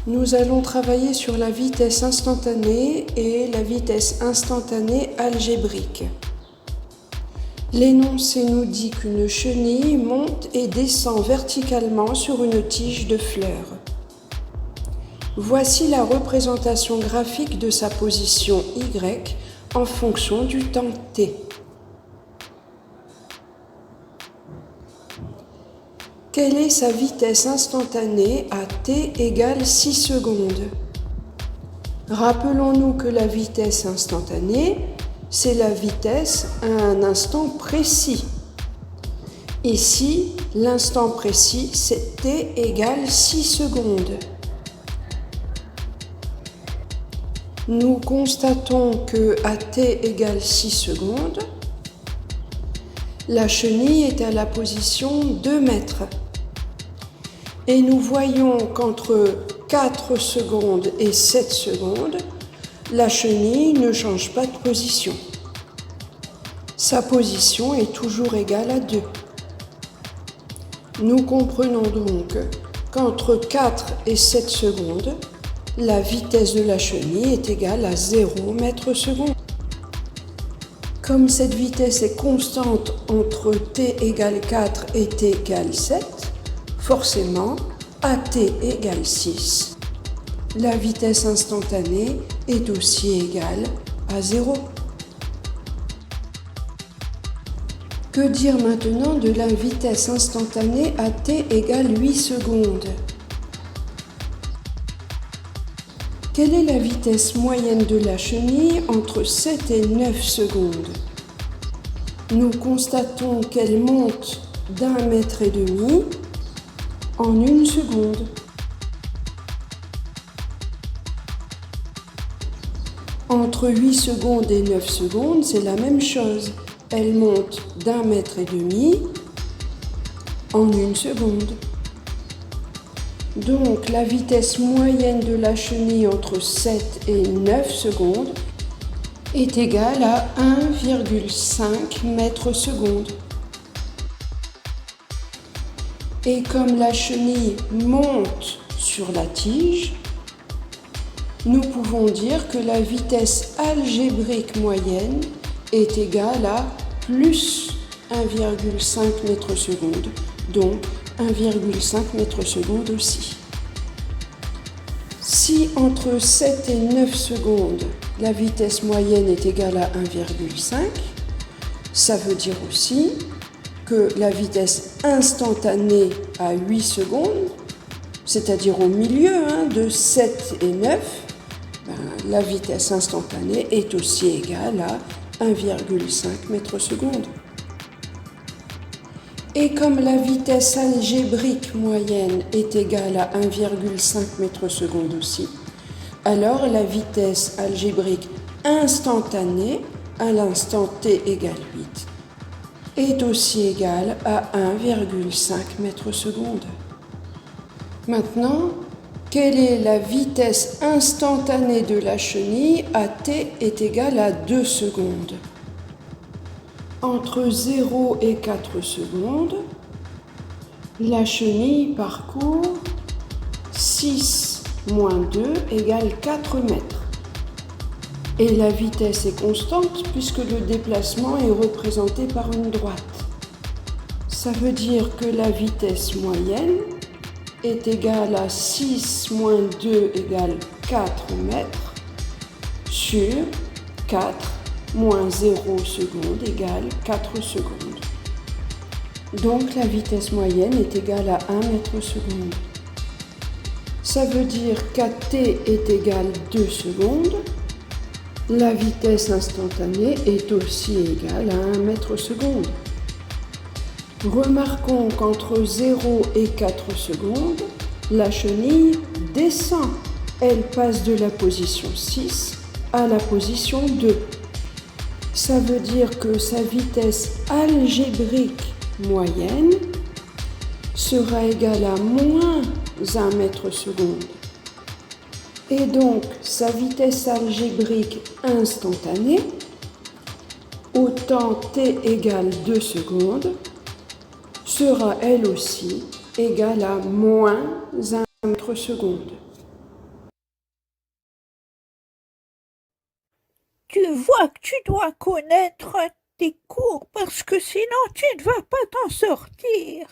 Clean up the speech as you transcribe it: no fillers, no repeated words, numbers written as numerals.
Nous allons travailler sur la vitesse instantanée et la vitesse instantanée algébrique. L'énoncé nous dit qu'une chenille monte et descend verticalement sur une tige de fleurs. Voici la représentation graphique de sa position Y en fonction du temps t. Quelle est sa vitesse instantanée à t égale 6 secondes? Rappelons-nous que la vitesse instantanée, c'est la vitesse à un instant précis. Ici, l'instant précis, c'est t égale 6 secondes. Nous constatons que à t égale 6 secondes, la chenille est à la position 2 mètres. Et nous voyons qu'entre 4 secondes et 7 secondes, la chenille ne change pas de position. Sa position est toujours égale à 2. Nous comprenons donc qu'entre 4 et 7 secondes, la vitesse de la chenille est égale à 0 mètres seconde. Comme cette vitesse est constante entre t égale 4 et t égale 7, forcément, à t égale 6, la vitesse instantanée est aussi égale à 0. Que dire maintenant de la vitesse instantanée à t égale 8 secondes? Quelle est la vitesse moyenne de la chenille entre 7 et 9 secondes? Nous constatons qu'elle monte d'1,5 mètre en 1 seconde. Entre 8 secondes et 9 secondes, c'est la même chose. Elle monte d'1,5 mètre en 1 seconde. Donc, la vitesse moyenne de la chenille entre 7 et 9 secondes est égale à 1,5 mètre seconde. Et comme la chenille monte sur la tige, nous pouvons dire que la vitesse algébrique moyenne est égale à plus 1,5 mètre seconde, donc 1,5 mètre seconde aussi. Si entre 7 et 9 secondes, la vitesse moyenne est égale à 1,5, ça veut dire aussi que la vitesse instantanée à 8 secondes, c'est-à-dire au milieu de 7 et 9, la vitesse instantanée est aussi égale à 1,5 mètre seconde. Et comme la vitesse algébrique moyenne est égale à 1,5 mètre seconde aussi, alors la vitesse algébrique instantanée à l'instant t égale 8 est aussi égale à 1,5 mètre seconde. Maintenant, quelle est la vitesse instantanée de la chenille à t est égale à 2 secondes? Entre 0 et 4 secondes, la chenille parcourt 6 moins 2 égale 4 mètres. Et la vitesse est constante puisque le déplacement est représenté par une droite. Ça veut dire que la vitesse moyenne est égale à 6 moins 2 égale 4 mètres sur 4 moins 0 secondes égale 4 secondes. Donc la vitesse moyenne est égale à 1 mètre seconde. Ça veut dire qu'à t est égale 2 secondes, la vitesse instantanée est aussi égale à 1 mètre seconde. Remarquons qu'entre 0 et 4 secondes, la chenille descend. Elle passe de la position 6 à la position 2. Ça veut dire que sa vitesse algébrique moyenne sera égale à moins 1 mètre seconde. Et donc, sa vitesse algébrique instantanée, au temps t égale 2 secondes, sera elle aussi égale à moins 1 mètre seconde. Tu vois que tu dois connaître tes cours parce que sinon tu ne vas pas t'en sortir.